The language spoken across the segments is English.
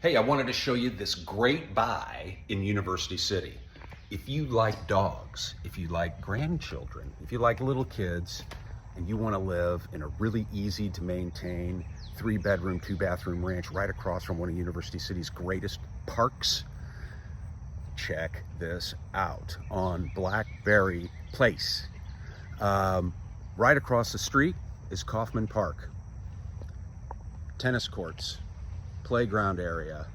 Hey, I wanted to show you this great buy in University City. If you like dogs, if you like grandchildren, if you like little kids, and you want to live in a really easy to maintain 3-bedroom, 2-bathroom ranch right across from one of University City's greatest parks, check this out on Blackberry Place. Right across the street is Kaufman Park. Tennis courts, playground area,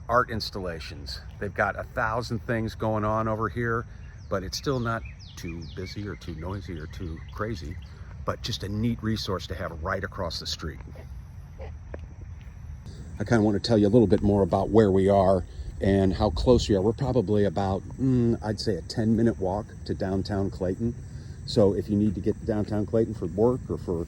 art installations. They've got 1,000 things going on over here, but it's still not too busy or too noisy or too crazy, but just a neat resource to have right across the street. I kind of want to tell you a little bit more about where we are and how close we are. We're probably about, I'd say a 10-minute walk to downtown Clayton. So if you need to get to downtown Clayton for work or for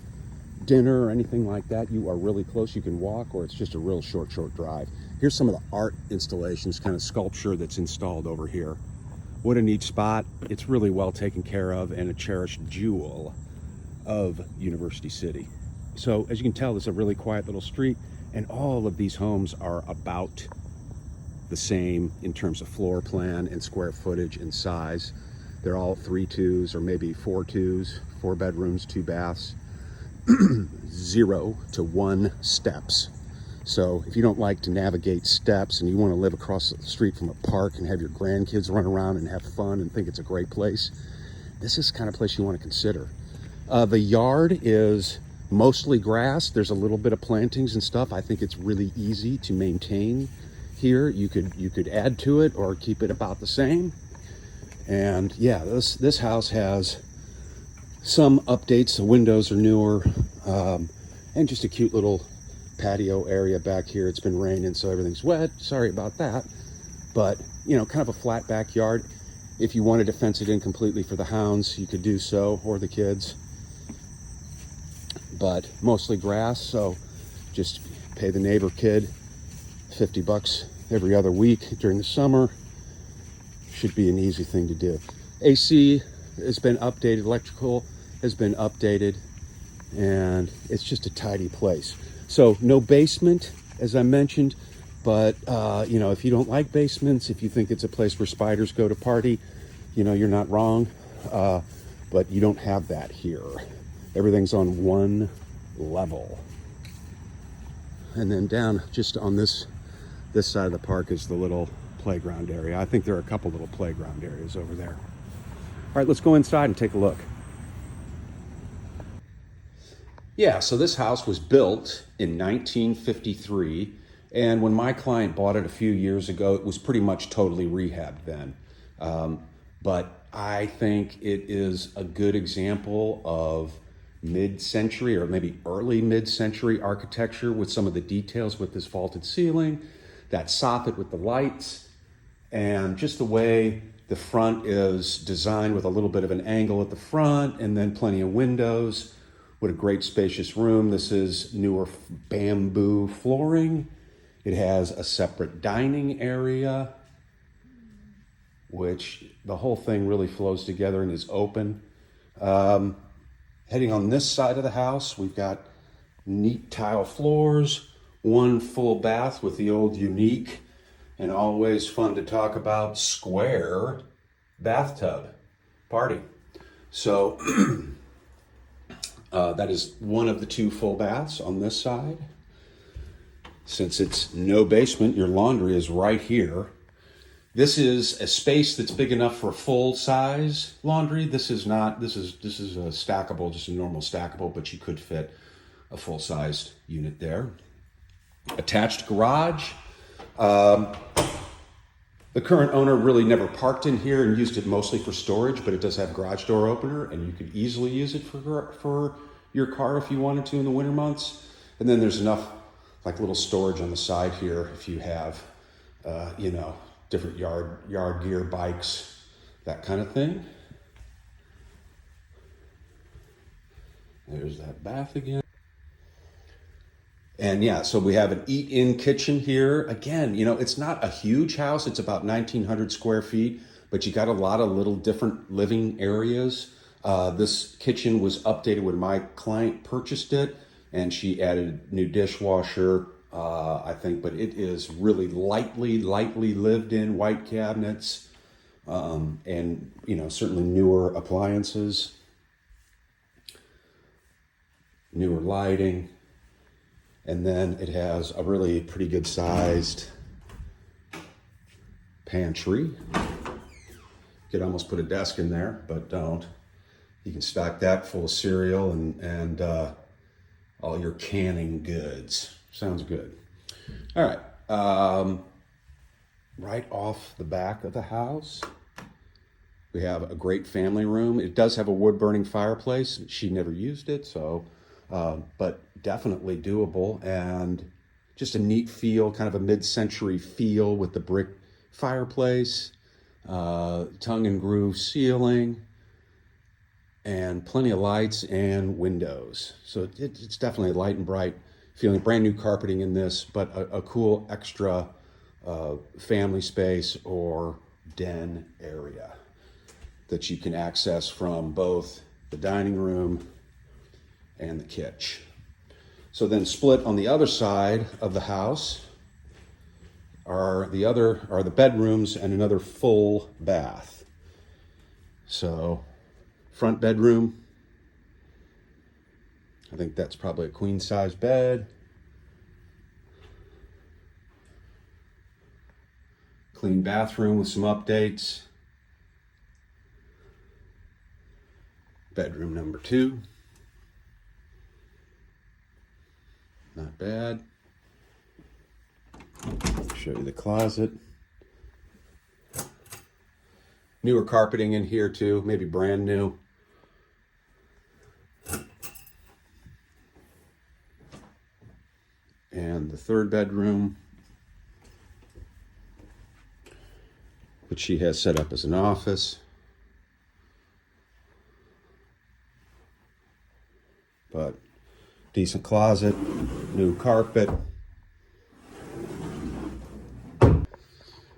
dinner or anything like that, you are really close. You can walk, or it's just a real short drive. Here's some of the art installations, kind of sculpture that's installed over here. What a neat spot. It's really well taken care of and a cherished jewel of University City. So as you can tell, it's a really quiet little street, and all of these homes are about the same in terms of floor plan and square footage and size. They're all 3-2s or maybe 4-2s, 4 bedrooms, 2 baths. 0 to 1 steps. So if you don't like to navigate steps and you want to live across the street from a park and have your grandkids run around and have fun and think it's a great place, this is the kind of place you want to consider. The yard is mostly grass. There's a little bit of plantings and stuff. I think it's really easy to maintain here. You could add to it or keep it about the same. And yeah, this house has some updates. The windows are newer, and just a cute little patio area back here. It's been raining, so everything's wet. Sorry about that. But, you know, kind of a flat backyard. If you wanted to fence it in completely for the hounds, you could do so, or the kids. But mostly grass, so just pay the neighbor kid $50 every other week during the summer. Should be an easy thing to do. AC has been updated, electrical has been updated, and it's just a tidy place. So no basement, as I mentioned, but you know, if you don't like basements, if you think it's a place where spiders go to party, you know, you're not wrong, but you don't have that here. Everything's on one level. And then down just on this side of the park is the little playground area. I think there are a couple little playground areas over there. All right, let's go inside and take a look. Yeah, so this house was built in 1953, and when my client bought it a few years ago, it was pretty much totally rehabbed then. But I think it is a good example of mid-century or maybe early mid-century architecture with some of the details with this vaulted ceiling, that soffit with the lights, and just the way the front is designed with a little bit of an angle at the front and then plenty of windows. What a great spacious room. This is newer bamboo flooring. It has a separate dining area, which the whole thing really flows together and is open. Heading on this side of the house, we've got neat tile floors, one full bath with the old unique and always fun to talk about square bathtub party. So that is one of the 2 full baths on this side. Since it's no basement, your laundry is right here. This is a space that's big enough for full size laundry. This is not, this is a stackable, just a normal stackable, but you could fit a full sized unit there. Attached garage. The current owner really never parked in here and used it mostly for storage, but it does have a garage door opener, and you could easily use it for your car if you wanted to in the winter months. And then there's enough like little storage on the side here if you have, you know, different yard gear, bikes, that kind of thing. There's that bath again. And yeah, so we have an eat-in kitchen here. Again, you know, it's not a huge house. It's about 1,900 square feet, but you got a lot of little different living areas. This kitchen was updated when my client purchased it, and she added new dishwasher, I think, but it is really lightly lived in, white cabinets, and, you know, certainly newer appliances, newer lighting. And then it has a really pretty good sized pantry. You could almost put a desk in there, but don't. You can stock that full of cereal and all your canning goods. Sounds good. All right. Right off the back of the house, we have a great family room. It does have a wood-burning fireplace. She never used it, so, but definitely doable, and just a neat feel, kind of a mid-century feel with the brick fireplace, tongue and groove ceiling, and plenty of lights and windows. So it's definitely light and bright feeling. Brand new carpeting in this, but a cool extra family space or den area that you can access from both the dining room and the kitchen. So then split on the other side of the house are the bedrooms and another full bath. So front bedroom, I think that's probably a queen size bed. Clean bathroom with some updates. Bedroom number 2. Not bad. Show you the closet. Newer carpeting in here too, maybe brand new. And the third bedroom, which she has set up as an office. But decent closet, new carpet.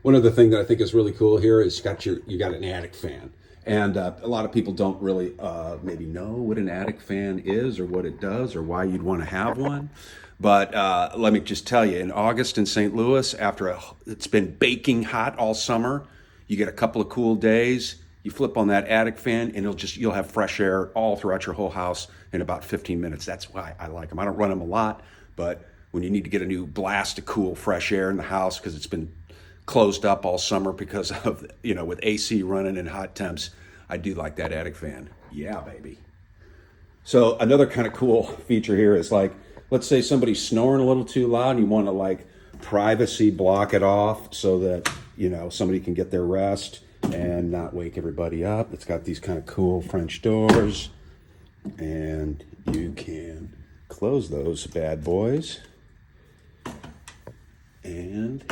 One other thing that I think is really cool here is you got an attic fan. And a lot of people don't really maybe know what an attic fan is or what it does or why you'd want to have one. But let me just tell you, in August in St. Louis, after it's been baking hot all summer, you get a couple of cool days, you flip on that attic fan and you'll have fresh air all throughout your whole house in about 15 minutes. That's why I like them. I don't run them a lot, but when you need to get a new blast of cool fresh air in the house because it's been closed up all summer because of, you know, with AC running and hot temps, I do like that attic fan. Yeah, baby. So another kind of cool feature here is, like, let's say somebody's snoring a little too loud and you want to, like, privacy block it off so that, you know, somebody can get their rest and not wake everybody up. It's got these kind of cool French doors, and you can close those bad boys. And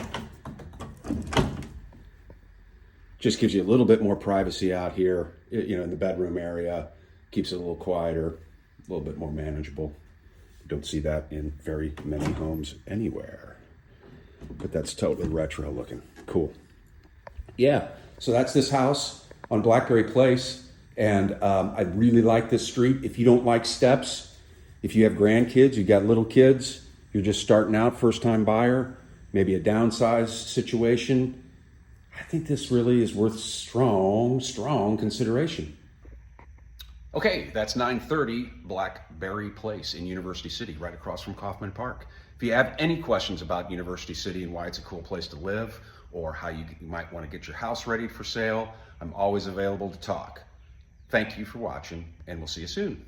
just gives you a little bit more privacy out here, you know, in the bedroom area. Keeps it a little quieter, a little bit more manageable. You don't see that in very many homes anywhere. But that's totally retro looking. Cool. Yeah, so that's this house on Blackberry Place. And I really like this street. If you don't like steps, if you have grandkids, you got little kids, you're just starting out, first time buyer, maybe a downsized situation, I think this really is worth strong consideration. Okay, that's 930 Blackberry Place in University City, right across from Kaufman Park. If you have any questions about University City and why it's a cool place to live, or how you might want to get your house ready for sale, I'm always available to talk. Thank you for watching, and we'll see you soon.